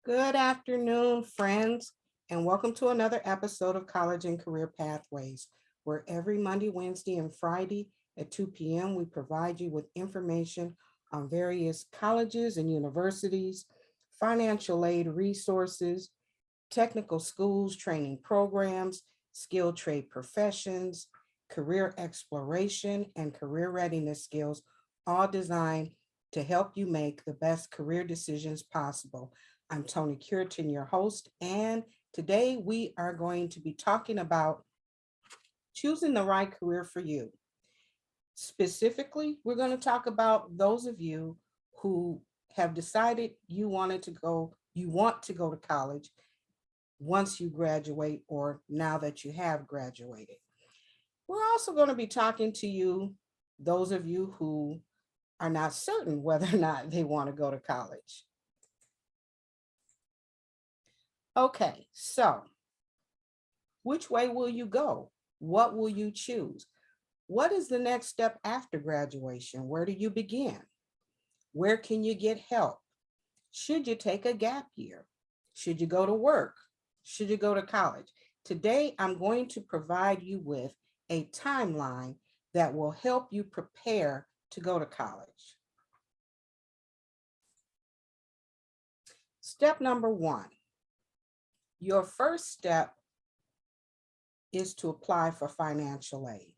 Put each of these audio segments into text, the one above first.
Good afternoon, friends, and welcome to another episode of College and Career Pathways, where every Monday, Wednesday, and Friday at 2 p.m. we provide you with information on various colleges and universities, financial aid resources, technical schools, training programs, skilled trade professions, career exploration, and career readiness skills, all designed to help you make the best career decisions possible. I'm Toni Cureton, your host, and today we are going to be talking about choosing the right career for you. Specifically, we're going to talk about those of you who have decided you want to go to college once you graduate or now that you have graduated. We're also going to be talking to you, those of you who are not certain whether or not they want to go to college. Okay, so which way will you go? What will you choose? What is the next step after graduation? Where do you begin? Where can you get help? Should you take a gap year? Should you go to work? Should you go to college? Today, I'm going to provide you with a timeline that will help you prepare to go to college. Step number one, your first step is to apply for financial aid.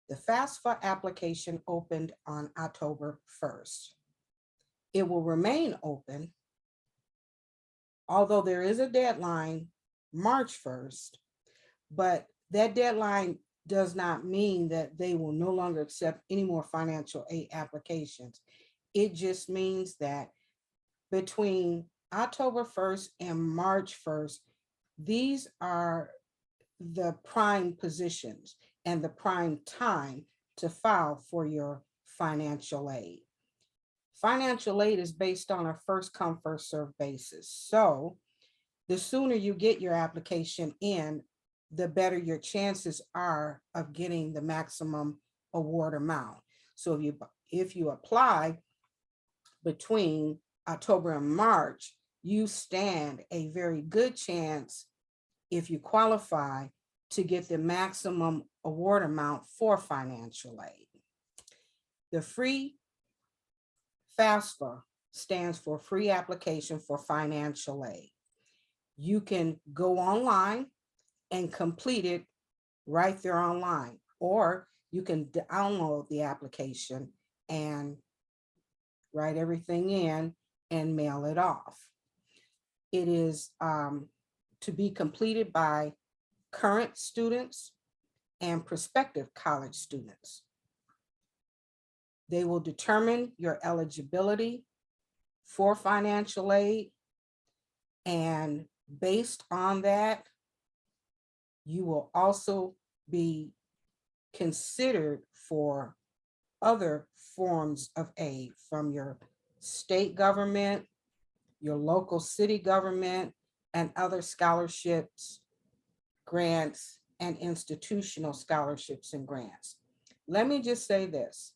The FAFSA application opened on October 1st. It will remain open, although there is a deadline, March 1st, but that deadline does not mean that they will no longer accept any more financial aid applications. It just means that between October 1st and March 1st, these are the prime positions and the prime time to file for your financial aid. Financial aid is based on a first come, first served basis. So the sooner you get your application in, the better your chances are of getting the maximum award amount. So if you apply between October and March, you stand a very good chance, if you qualify, to get the maximum award amount for financial aid. The free FAFSA stands for free application for financial aid. You can go online and complete it right there online, or you can download the application and write everything in and mail it off. It is to be completed by current students and prospective college students. They will determine your eligibility for financial aid, and based on that, you will also be considered for other forms of aid from your state government, your local city government, and other scholarships, grants, and institutional scholarships and grants. Let me just say this.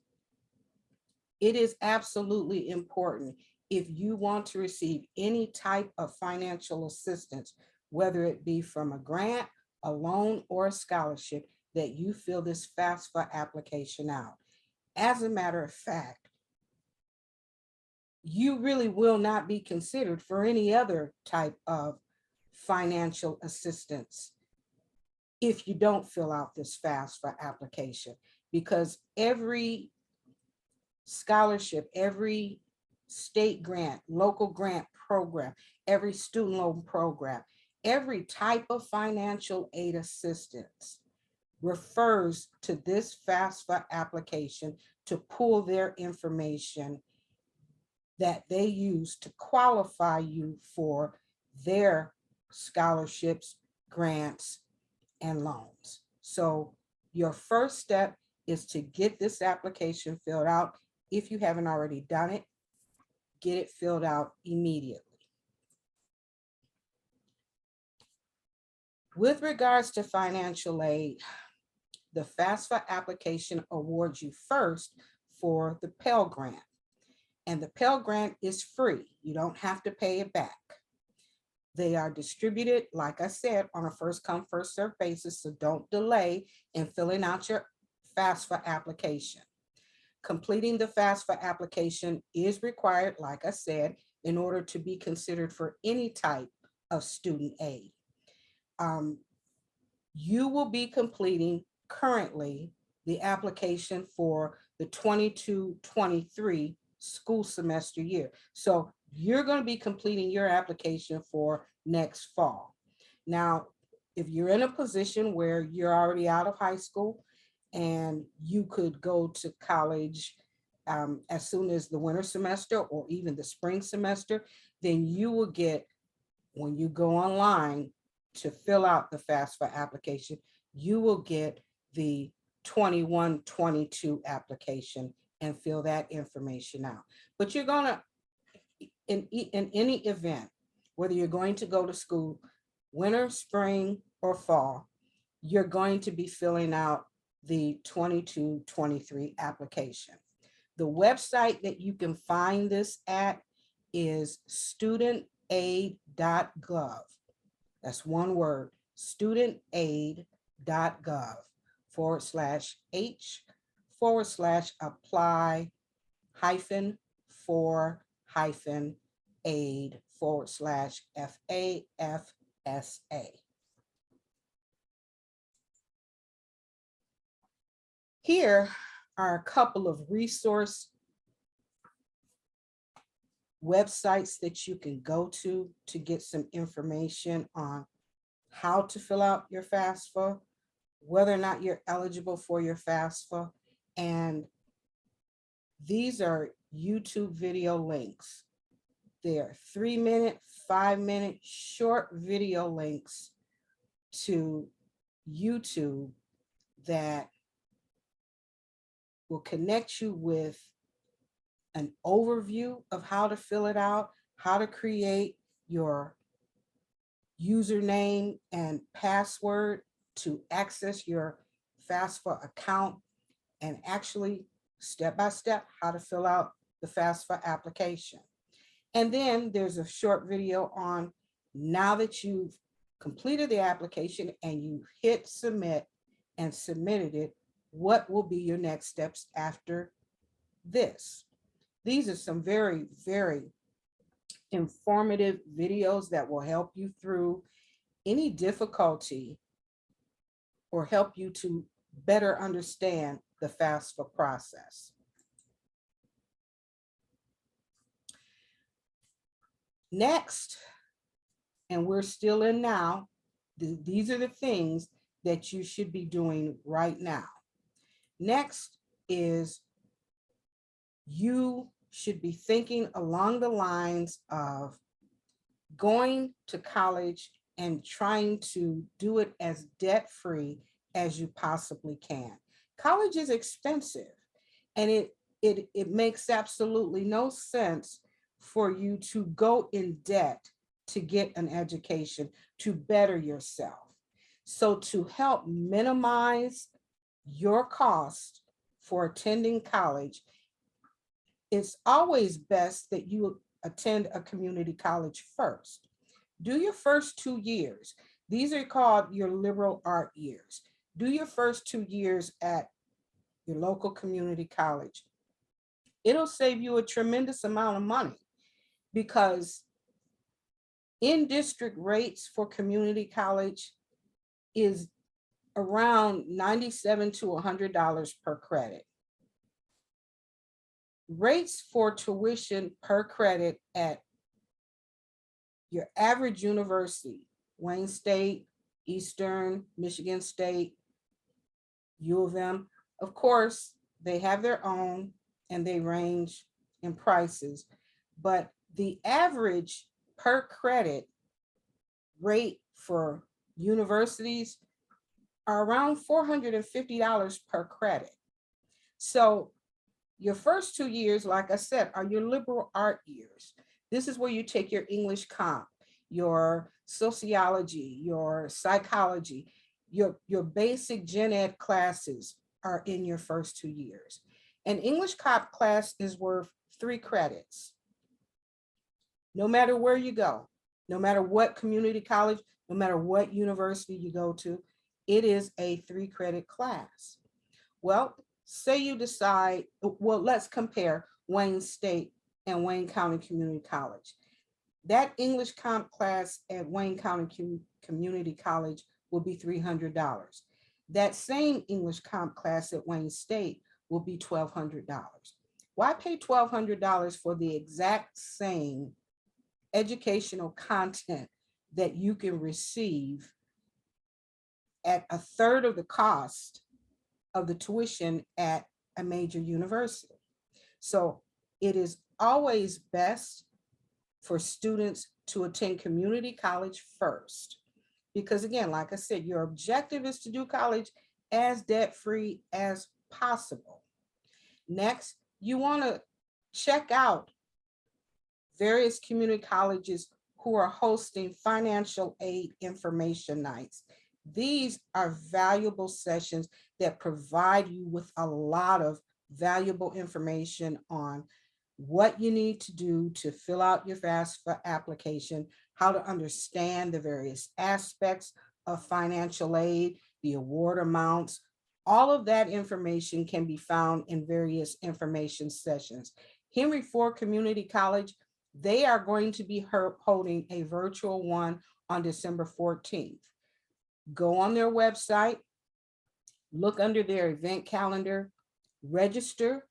It is absolutely important, if you want to receive any type of financial assistance, whether it be from a grant, a loan, or a scholarship, that you fill this FAFSA application out. As a matter of fact, you really will not be considered for any other type of financial assistance if you don't fill out this FAFSA application, because every scholarship, every state grant, local grant program, every student loan program, every type of financial aid assistance refers to this FAFSA application to pull their information that they use to qualify you for their scholarships, grants, and loans. So your first step is to get this application filled out. If you haven't already done it, get it filled out immediately. With regards to financial aid, the FAFSA application awards you first for the Pell Grant. And the Pell Grant is free. You don't have to pay it back. They are distributed, like I said, on a first come, first served basis, so don't delay in filling out your FAFSA application. Completing the FAFSA application is required, like I said, in order to be considered for any type of student aid. You will be completing currently the application for the 22-23 school semester year. So you're going to be completing your application for next fall. Now, if you're in a position where you're already out of high school and you could go to college as soon as the winter semester or even the spring semester, then you will get, when you go online to fill out the FAFSA application, you will get the 21-22 application and fill that information out. But you're gonna, in any event, whether you're going to go to school, winter, spring, or fall, you're going to be filling out the 22-23 application. The website that you can find this at is studentaid.gov. That's one word, studentaid.gov/h/apply-for-aid/FAFSA. Here are a couple of resource websites that you can go to get some information on how to fill out your FAFSA, whether or not you're eligible for your FAFSA. And these are YouTube video links. They're 3-minute, 5-minute short video links to YouTube that will connect you with an overview of how to fill it out, how to create your username and password to access your FAFSA account, and actually step-by-step how to fill out the FAFSA application. And then there's a short video on, now that you've completed the application and you hit submit and submitted it, what will be your next steps after this? These are some very, very informative videos that will help you through any difficulty or help you to better understand the FAFSA process. Next, and we're still in now, these are the things that you should be doing right now. Next is, you should be thinking along the lines of going to college and trying to do it as debt-free as you possibly can. College is expensive, and it makes absolutely no sense for you to go in debt to get an education, to better yourself. So to help minimize your cost for attending college, it's always best that you attend a community college first. Do your first 2 years. These are called your liberal art years. Do your first 2 years at your local community college. It'll save you a tremendous amount of money, because in-district rates for community college is around $97 to $100 per credit. Rates for tuition per credit at your average university, Wayne State, Eastern, Michigan State, U of M, of course, they have their own and they range in prices, but the average per credit rate for universities are around $450 per credit. So your first 2 years, like I said, are your liberal art years. This is where you take your English comp, your sociology, your psychology, your basic gen ed classes are in your first 2 years. An English comp class is worth 3 credits. No matter where you go, no matter what community college, no matter what university you go to, it is a 3 credit class. Well, say you decide, well, let's compare Wayne State and Wayne County Community College. That English comp class at Wayne County Community College will be $300. That same English comp class at Wayne State will be $1,200. Why pay $1,200 for the exact same educational content that you can receive at a third of the cost of the tuition at a major university? So it is always best for students to attend community college first. Because again, like I said, your objective is to do college as debt-free as possible. Next, you want to check out various community colleges who are hosting financial aid information nights. These are valuable sessions that provide you with a lot of valuable information on what you need to do to fill out your FAFSA application, how to understand the various aspects of financial aid, the award amounts. All of that information can be found in various information sessions. Henry Ford Community College, they are going to be holding a virtual one on December 14th. Go on their website, look under their event calendar, register,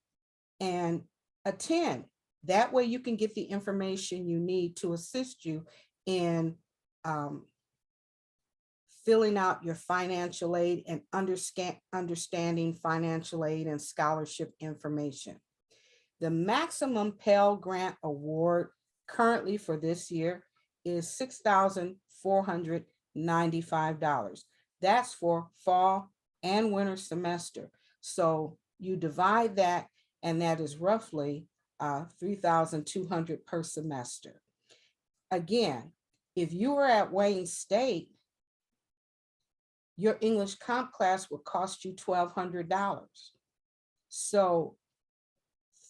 and attend. That way you can get the information you need to assist you in filling out your financial aid and understanding financial aid and scholarship information. The maximum Pell Grant award currently for this year is $6,495. That's for fall and winter semester. So you divide that, and that is roughly $3,200 per semester. Again, if you were at Wayne State, your English comp class would cost you $1,200. So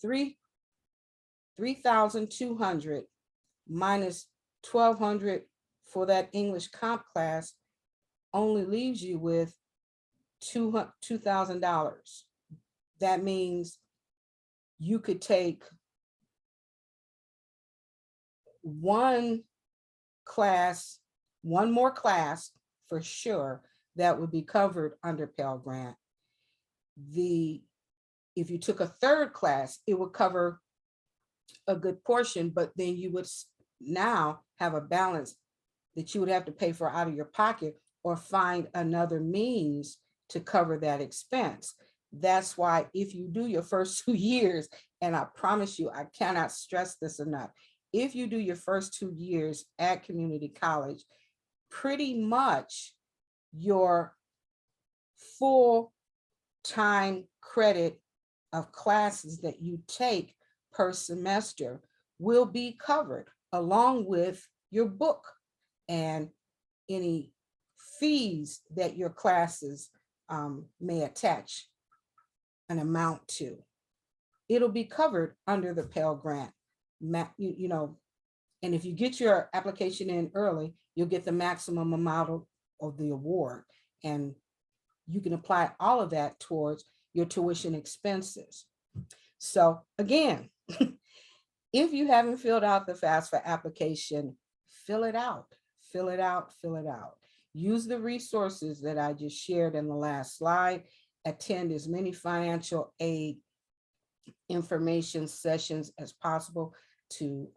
$3,200 minus $1,200 for that English comp class only leaves you with $2,000. That means you could take one more class for sure that would be covered under Pell Grant. If you took a third class, it would cover a good portion, but then you would now have a balance that you would have to pay for out of your pocket or find another means to cover that expense. That's why if you do your first 2 years, and I promise you, I cannot stress this enough, if you do your first 2 years at community college, pretty much your full-time credit of classes that you take per semester will be covered along with your book and any fees that your classes may attach an amount to. It'll be covered under the Pell Grant. You know, and if you get your application in early, you'll get the maximum amount of the award, and you can apply all of that towards your tuition expenses. So again, if you haven't filled out the FAFSA application, fill it out, fill it out, fill it out. Use the resources that I just shared in the last slide. Attend as many financial aid information sessions as possible to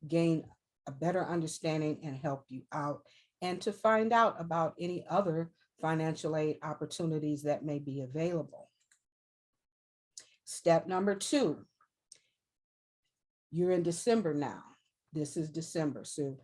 gain a better understanding and help you out, and to find out about any other financial aid opportunities that may be available. Step number 2, you're in December now. This is December. So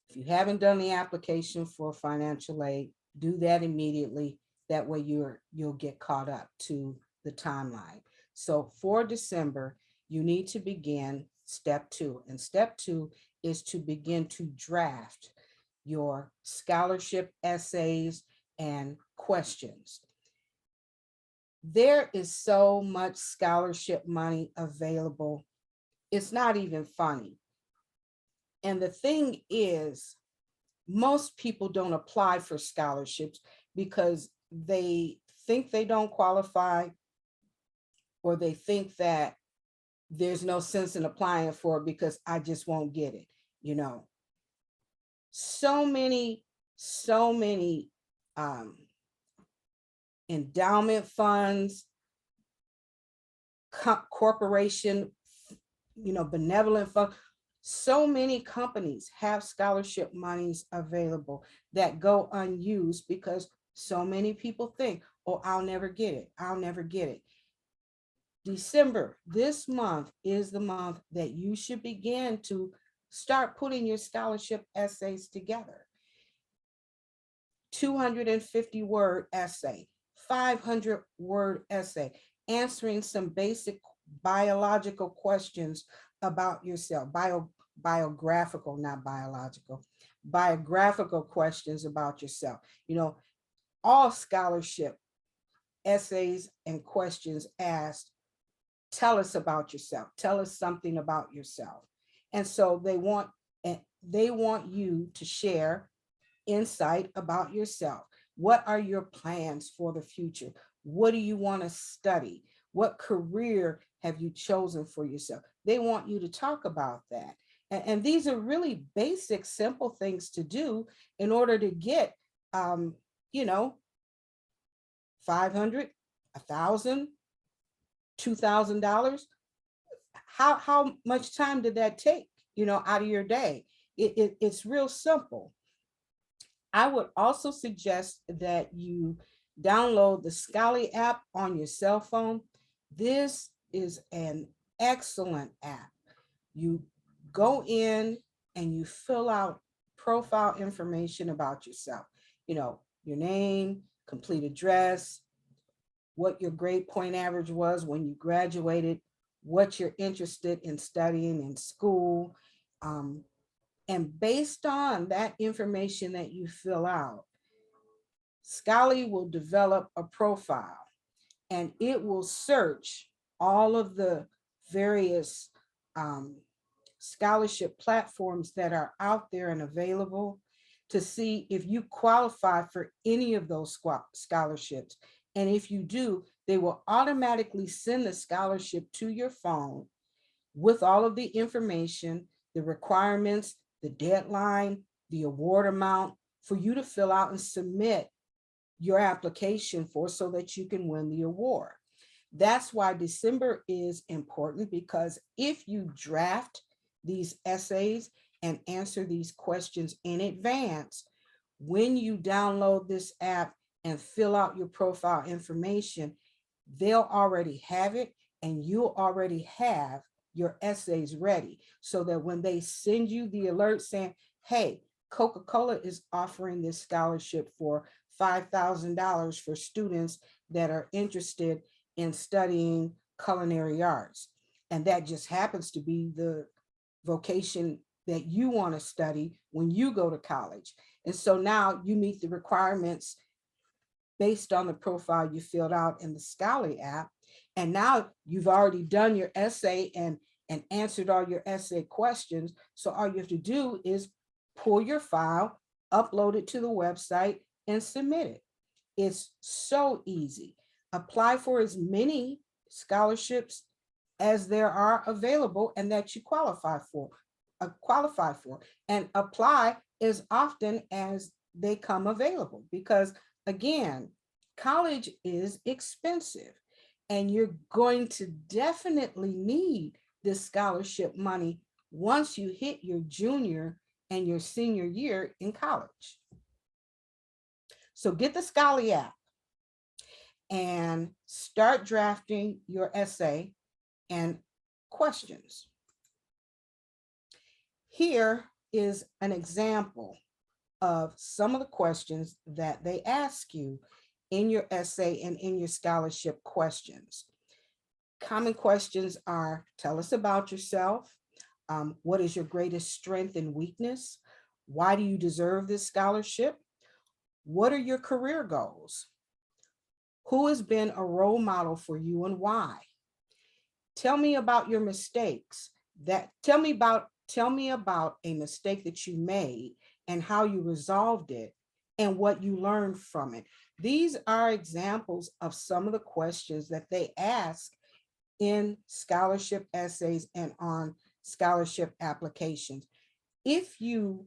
if you haven't done the application for financial aid, do that immediately. That way you'll get caught up to the timeline. So for December, you need to begin step 2. And step 2 is to begin to draft your scholarship essays and questions. There is so much scholarship money available It's not even funny. And the thing is, most people don't apply for scholarships because they think they don't qualify, or they think that there's no sense in applying for it because I just won't get it, you know. So many um, endowment funds, corporation, benevolent fund. So many companies have scholarship monies available that go unused because so many people think, oh, I'll never get it. I'll never get it. December, this month is the month that you should begin to start putting your scholarship essays together. 250-word essay, 500-word essay, answering some basic biological questions about yourself, biographical, not biological, biographical questions about yourself. All scholarship essays and questions asked, tell us about yourself, tell us something about yourself. And so they want you to share insight about yourself. What are your plans for the future? What do you want to study? What career have you chosen for yourself? They want you to talk about that. And these are really basic, simple things to do in order to get, you know, 500, 1,000, $2,000. How much time did that take, out of your day? It's real simple. I would also suggest that you download the Scholly app on your cell phone. This is an excellent app. You go in and you fill out profile information about yourself. Your name, complete address, what your grade point average was when you graduated, what you're interested in studying in school. And based on that information that you fill out, Scholly will develop a profile, and it will search all of the various scholarship platforms that are out there and available to see if you qualify for any of those scholarships. And if you do, they will automatically send the scholarship to your phone with all of the information, the requirements, the deadline, the award amount for you to fill out and submit your application for, so that you can win the award. That's why December is important, because if you draft these essays and answer these questions in advance, when you download this app and fill out your profile information, they'll already have it, and you'll already have your essays ready, so that when they send you the alert saying, hey, Coca-Cola is offering this scholarship for $5,000 for students that are interested in studying culinary arts, and that just happens to be the vocation that you want to study when you go to college. And so now you meet the requirements based on the profile you filled out in the Scholly app. And now you've already done your essay and answered all your essay questions. So all you have to do is pull your file, upload it to the website, and submit it. It's so easy. Apply for as many scholarships as there are available and that you qualify for, and apply as often as they come available, because again, college is expensive, and you're going to definitely need this scholarship money once you hit your junior and your senior year in college. So get the Scholly app and start drafting your essay and questions. Here is an example of some of the questions that they ask you in your essay and in your scholarship questions. Common questions are, tell us about yourself. What is your greatest strength and weakness? Why do you deserve this scholarship? What are your career goals? Who has been a role model for you and why? Tell me about your mistakes tell me about a mistake that you made and how you resolved it and what you learned from it. These are examples of some of the questions that they ask in scholarship essays and on scholarship applications. If you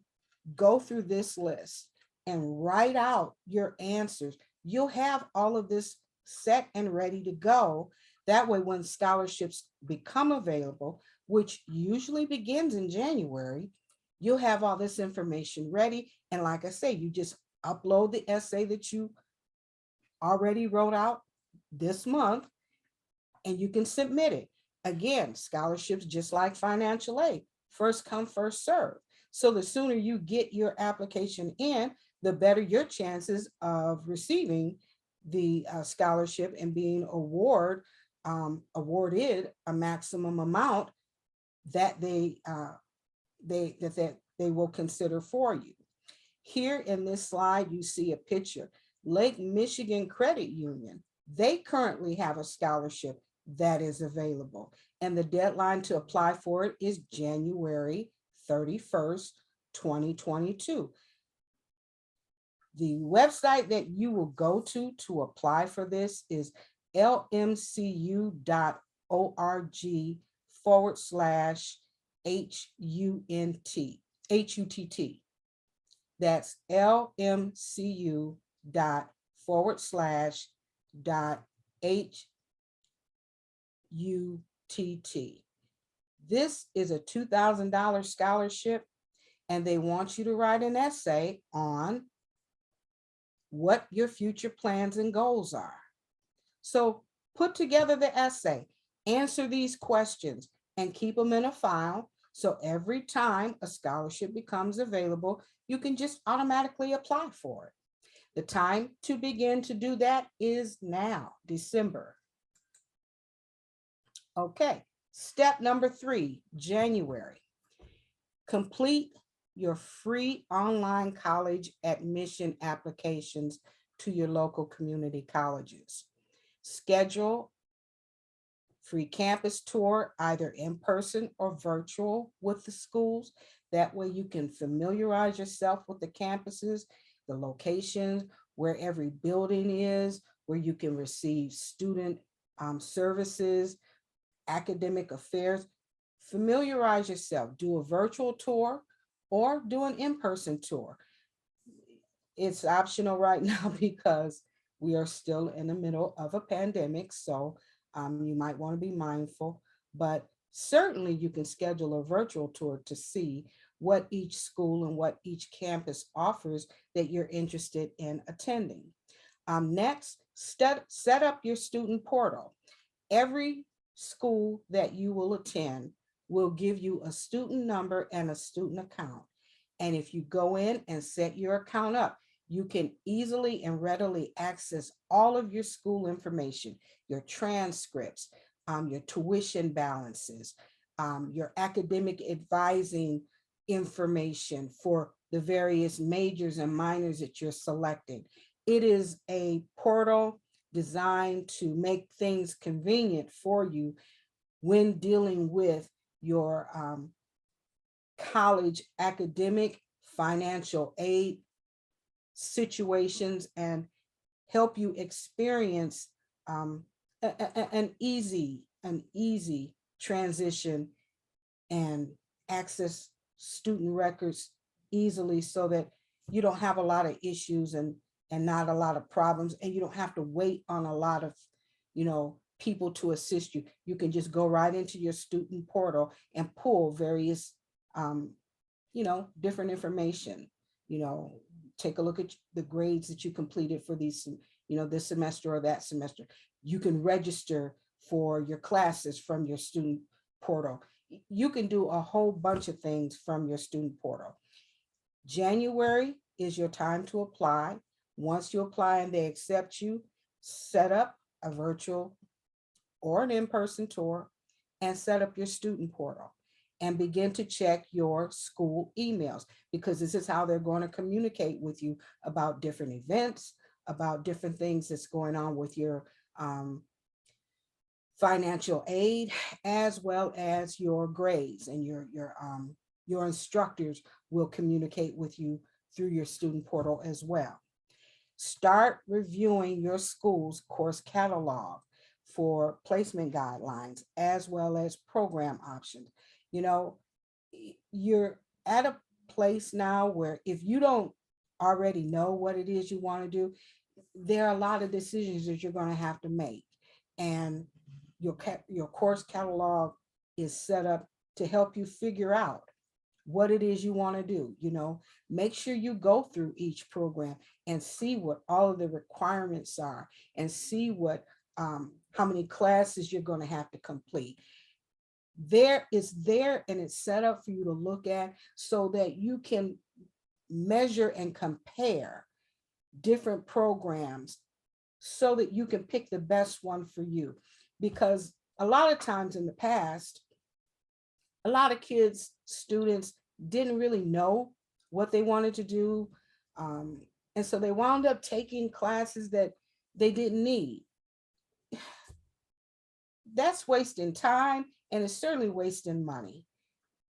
go through this list and write out your answers, you'll have all of this set and ready to go. That way, when scholarships become available, which usually begins in January, you'll have all this information ready. And like I say, you just upload the essay that you already wrote out this month and you can submit it. Again, scholarships, just like financial aid, first come, first serve. So the sooner you get your application in, the better your chances of receiving the scholarship and being awarded a maximum amount that they will consider for you. Here in this slide, you see a picture. Lake Michigan Credit Union, they currently have a scholarship that is available, and the deadline to apply for it is January 31st, 2022. The website that you will go to apply for this is lmcu.org/HUTT. That's lmcu.org/HUTT. This is a $2,000 scholarship, and they want you to write an essay on what your future plans and goals are. So put together the essay, answer these questions, and keep them in a file. So every time a scholarship becomes available, you can just automatically apply for it. The time to begin to do that is now, December. Okay, step number 3, January. Complete your free online college admission applications to your local community colleges. Schedule free campus tour, either in person or virtual, with the schools. That way you can familiarize yourself with the campuses, the locations, where every building is, where you can receive student services, academic affairs. Familiarize yourself, do a virtual tour or do an in-person tour. It's optional right now because we are still in the middle of a pandemic, so you might want to be mindful, but certainly you can schedule a virtual tour to see what each school and what each campus offers that you're interested in attending. Next, set up your student portal. Every school that you will attend will give you a student number and a student account. And if you go in and set your account up, you can easily and readily access all of your school information, your transcripts, your tuition balances, your academic advising information for the various majors and minors that you're selecting. It is a portal designed to make things convenient for you when dealing with your college academic, financial aid situations, and help you experience an easy transition and access student records easily, so that you don't have a lot of issues and not a lot of problems, and you don't have to wait on a lot of people to assist you. You can just go right into your student portal and pull various different information. Take a look at the grades that you completed for these, this semester or that semester. You can register for your classes from your student portal. You can do a whole bunch of things from your student portal. January is your time to apply. Once you apply and they accept you, set up a virtual or an in-person tour and set up your student portal and begin to check your school emails, because this is how they're going to communicate with you about different events, about different things that's going on with your financial aid, as well as your grades, and your instructors will communicate with you through your student portal as well. Start reviewing your school's course catalog for placement guidelines as well as program options. You know, you're at a place now where if you don't already know what it is you want to do, there are a lot of decisions that you're going to have to make. And your course catalog is set up to help you figure out what it is you want to do. You know, make sure you go through each program and see what all of the requirements are, and see what how many classes you're going to have to complete. There is there, and it's set up for you to look at so that you can measure and compare different programs so that you can pick the best one for you. Because a lot of times in the past, a lot of kids, students didn't really know what they wanted to do. And so they wound up taking classes that they didn't need. That's wasting time, and it's certainly wasting money.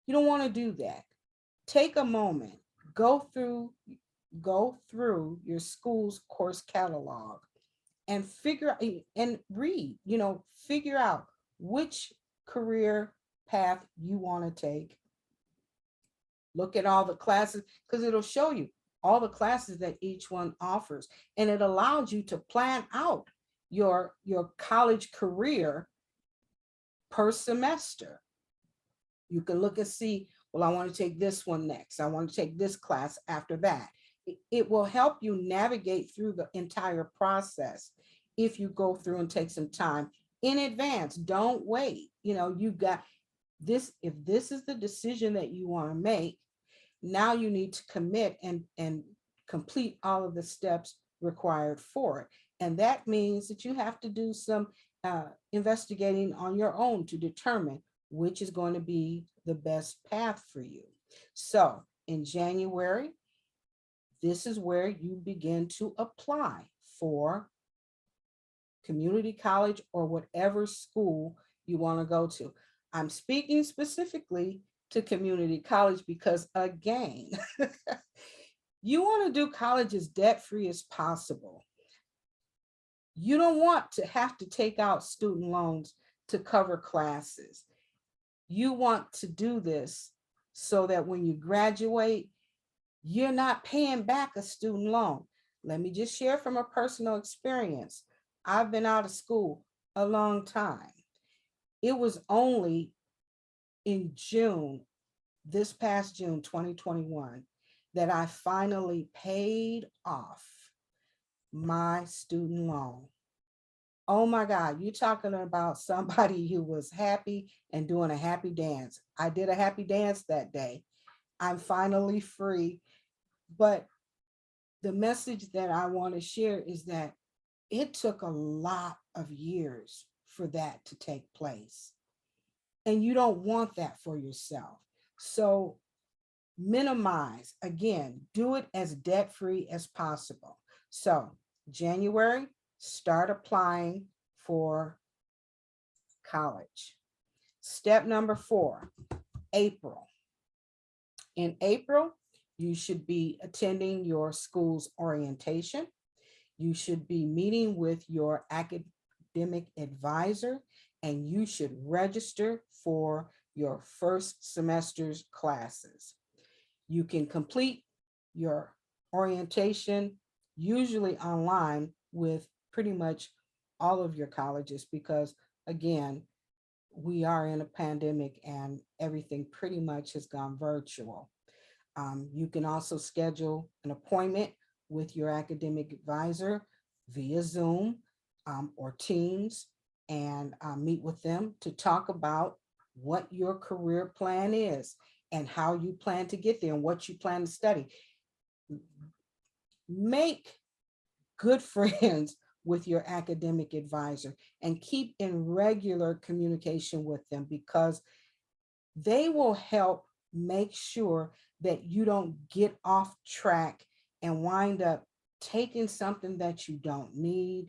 You don't want to do that. Take a moment, go through your school's course catalog and figure and read, figure out which career path you want to take. Look at all the classes, because it'll show you all the classes that each one offers, and it allows you to plan out your college career per semester. You can look and see, well, I want to take this one next. I want to take this class after that. It will help you navigate through the entire process if you go through and take some time in advance. Don't wait. You got this. If this is the decision that you want to make, now you need to commit and complete all of the steps required for it. And that means that you have to do some investigating on your own to determine which is going to be the best path for you. So in January, this is where you begin to apply for community college or whatever school you want to go to. I'm speaking specifically to community college because, again, you want to do college as debt-free as possible. You don't want to have to take out student loans to cover classes. You want to do this so that when you graduate, you're not paying back a student loan. Let me just share from a personal experience. I've been out of school a long time. It was only in June, this past June 2021, that I finally paid off my student loan. Oh my God, you're talking about somebody who was happy and doing a happy dance. I did a happy dance that day. I'm finally free. But the message that I want to share is that it took a lot of years for that to take place. And you don't want that for yourself. So minimize, again, do it as debt-free as possible. So January, start applying for college. Step number 4, April. In April, you should be attending your school's orientation. You should be meeting with your academic advisor, and you should register for your first semester's classes. You can complete your orientation usually online with pretty much all of your colleges because, again, we are in a pandemic and everything pretty much has gone virtual. You can also schedule an appointment with your academic advisor via Zoom or Teams and meet with them to talk about what your career plan is and how you plan to get there and what you plan to study. Make good friends with your academic advisor and keep in regular communication with them because they will help make sure that you don't get off track and wind up taking something that you don't need.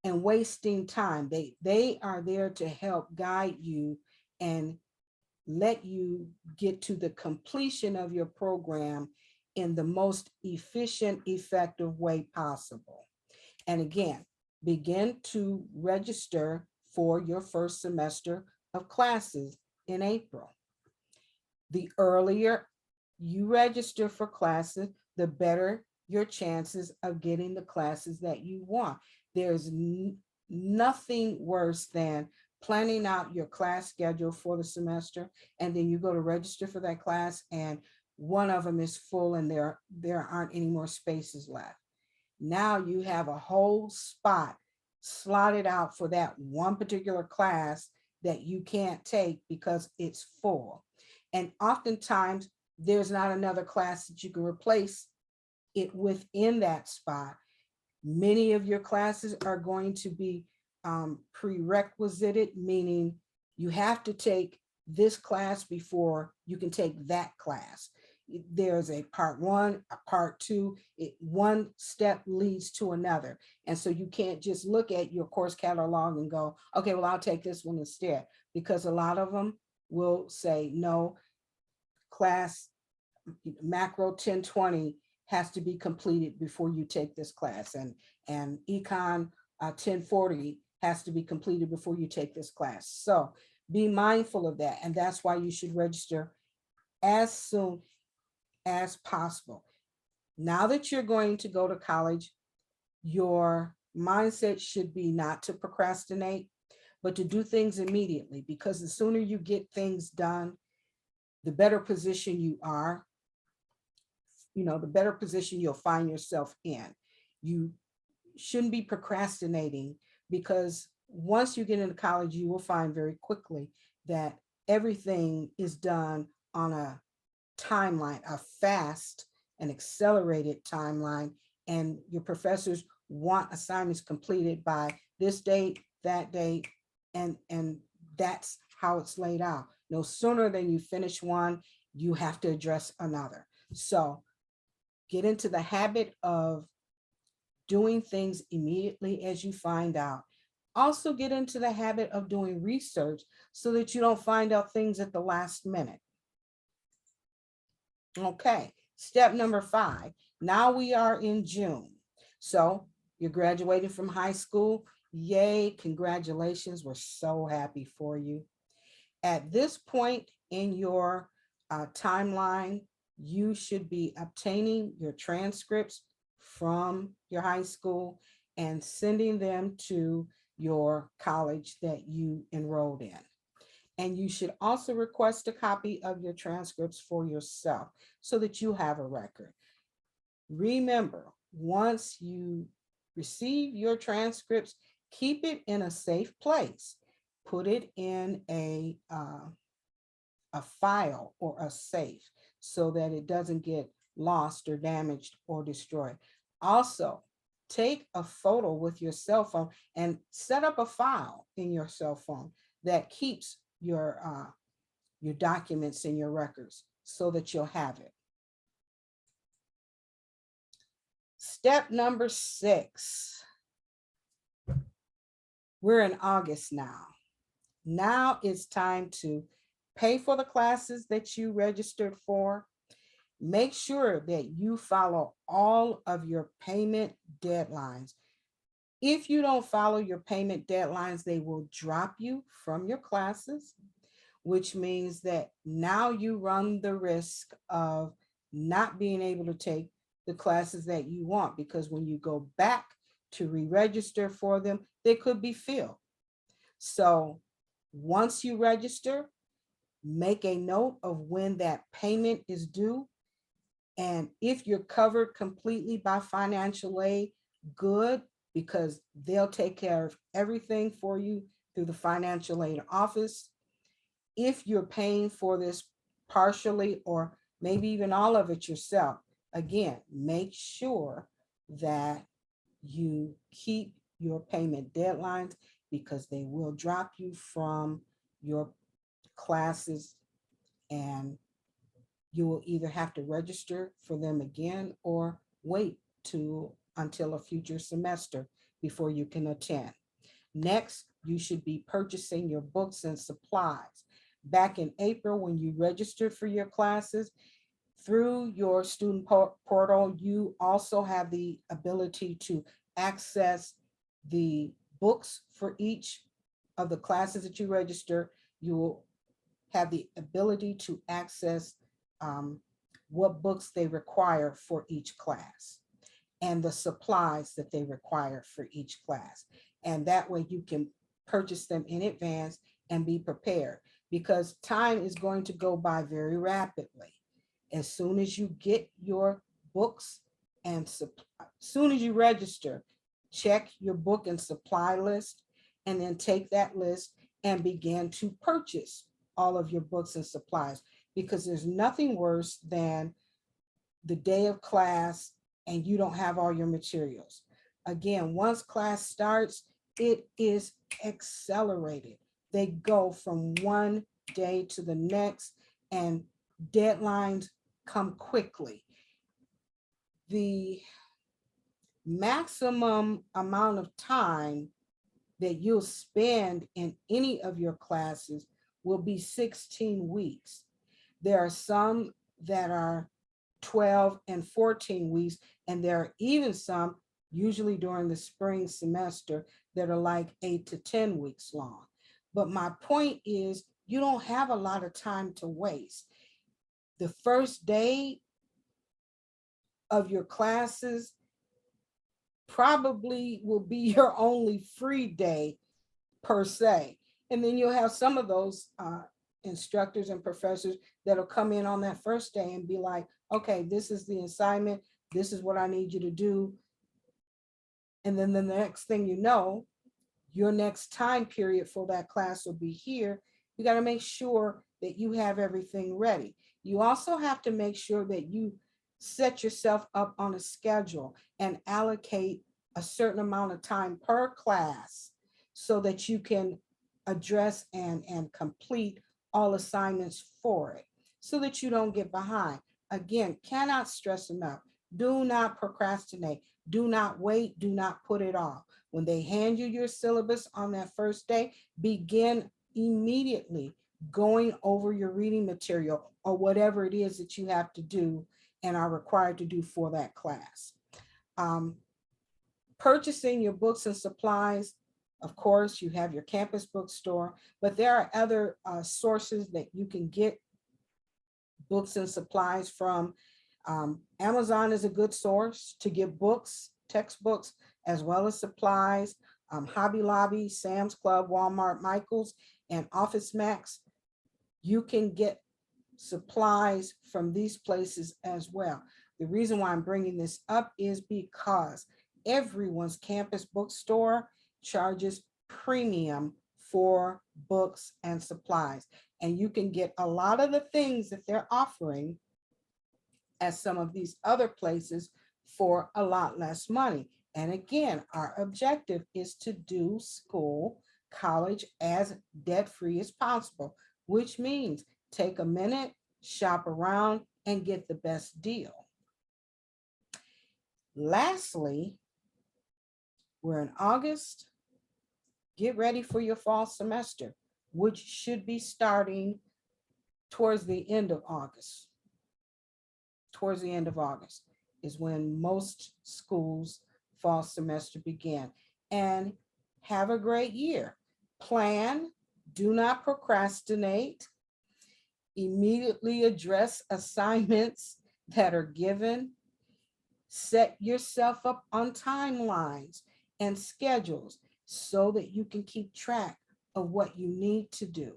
and wasting time. They are there to help guide you and let you get to the completion of your program in the most efficient, effective way possible. And again, begin to register for your first semester of classes in April. The earlier you register for classes, the better your chances of getting the classes that you want. There's nothing worse than planning out your class schedule for the semester, and then you go to register for that class and one of them is full and there aren't any more spaces left. Now you have a whole spot slotted out for that one particular class that you can't take because it's full. And oftentimes there's not another class that you can replace it within that spot. Many of your classes are going to be prerequisited, meaning you have to take this class before you can take that class. There's a part one, a part two, one step leads to another. And so you can't just look at your course catalog and go, okay, well, I'll take this one instead, because a lot of them will say, no, class macro 1020 has to be completed before you take this class, and econ 1040 has to be completed before you take this class. So be mindful of that, and that's why you should register as soon as possible. Now that you're going to go to college, your mindset should be not to procrastinate, but to do things immediately, because the sooner you get things done, the better position you are, the better position you'll find yourself in. You shouldn't be procrastinating, because once you get into college, you will find very quickly that everything is done on a timeline, a fast and accelerated timeline, and your professors want assignments completed by this date, that date, and that's how it's laid out. No sooner than you finish one, you have to address another. So get into the habit of doing things immediately as you find out. Also get into the habit of doing research so that you don't find out things at the last minute. Okay, step number 5. Now we are in June. So you're graduating from high school. Yay, congratulations. We're so happy for you. At this point in your timeline, you should be obtaining your transcripts from your high school and sending them to your college that you enrolled in. And you should also request a copy of your transcripts for yourself so that you have a record. Remember, once you receive your transcripts, keep it in a safe place. Put it in a file or a safe so that it doesn't get lost or damaged or destroyed. Also, take a photo with your cell phone and set up a file in your cell phone that keeps your documents and your records so that you'll have it. Step number 6. We're in August now. Now it's time to pay for the classes that you registered for. Make sure that you follow all of your payment deadlines. If you don't follow your payment deadlines, they will drop you from your classes, which means that now you run the risk of not being able to take the classes that you want, because when you go back to re-register for them, they could be filled. So once you register, make a note of when that payment is due. And if you're covered completely by financial aid, good, because they'll take care of everything for you through the financial aid office. If you're paying for this partially or maybe even all of it yourself, again, make sure that you keep your payment deadlines, because they will drop you from your classes and you will either have to register for them again or wait until a future semester before you can attend. Next, you should be purchasing your books and supplies. Back in April, when you registered for your classes, through your student portal, you also have the ability to access the books for each of the classes that you register. You will have the ability to access what books they require for each class and the supplies that they require for each class. And that way you can purchase them in advance and be prepared, because time is going to go by very rapidly. As soon as you get your books and as soon as you register, check your book and supply list, and then take that list and begin to purchase all of your books and supplies, because there's nothing worse than the day of class and you don't have all your materials. Again, once class starts, it is accelerated. They go from one day to the next, and deadlines come quickly. The maximum amount of time that you'll spend in any of your classes will be 16 weeks. There are some that are 12 and 14 weeks, and there are even some, usually during the spring semester, that are like 8 to 10 weeks long. But my point is, you don't have a lot of time to waste. The first day of your classes probably will be your only free day per se. And then you'll have some of those instructors and professors that'll come in on that first day and be like, okay, this is the assignment. This is what I need you to do. And then the next thing you know, your next time period for that class will be here. You got to make sure that you have everything ready. You also have to make sure that you set yourself up on a schedule and allocate a certain amount of time per class so that you can address and complete all assignments for it, so that you don't get behind. Again, cannot stress enough. Do not procrastinate. Do not wait. Do not put it off. When they hand you your syllabus on that first day, begin immediately going over your reading material or whatever it is that you have to do and are required to do for that class. Purchasing your books and supplies, of course, you have your campus bookstore, but there are other sources that you can get books and supplies from. Amazon is a good source to get books, textbooks, as well as supplies. Hobby Lobby, Sam's Club, Walmart, Michael's, and Office Max. You can get supplies from these places as well. The reason why I'm bringing this up is because everyone's campus bookstore charges premium for books and supplies. And you can get a lot of the things that they're offering at some of these other places for a lot less money. And again, our objective is to do school, college as debt-free as possible, which means take a minute, shop around, and get the best deal. Lastly, we're in August. Get ready for your fall semester, which should be starting towards the end of August. Towards the end of August is when most schools' fall semester begin. And have a great year. Plan, do not procrastinate. Immediately address assignments that are given. Set yourself up on timelines and schedules so that you can keep track of what you need to do.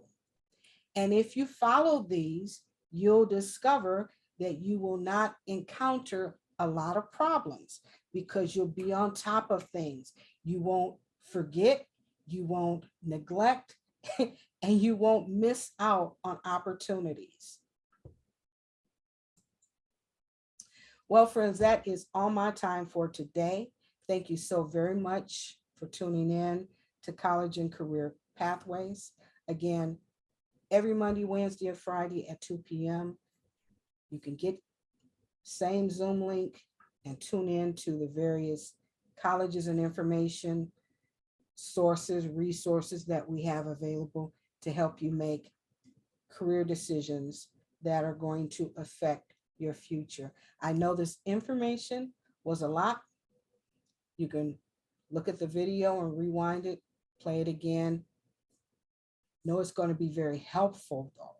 And if you follow these, you'll discover that you will not encounter a lot of problems because you'll be on top of things. You won't forget, you won't neglect, and you won't miss out on opportunities. Well, friends, that is all my time for today. Thank you so very much for tuning in to College and Career Pathways. Again, every Monday, Wednesday, and Friday at 2 p.m. You can get same Zoom link and tune in to the various colleges and information sources, resources that we have available to help you make career decisions that are going to affect your future. I know this information was a lot. You can look at the video and rewind it, play it again. Know it's going to be very helpful though.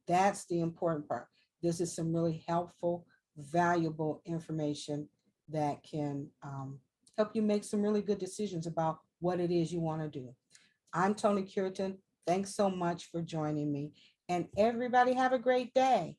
That's the important part. This is some really helpful, valuable information that can help you make some really good decisions about what it is you want to do. I'm Toni Cureton. Thanks so much for joining me. And everybody have a great day.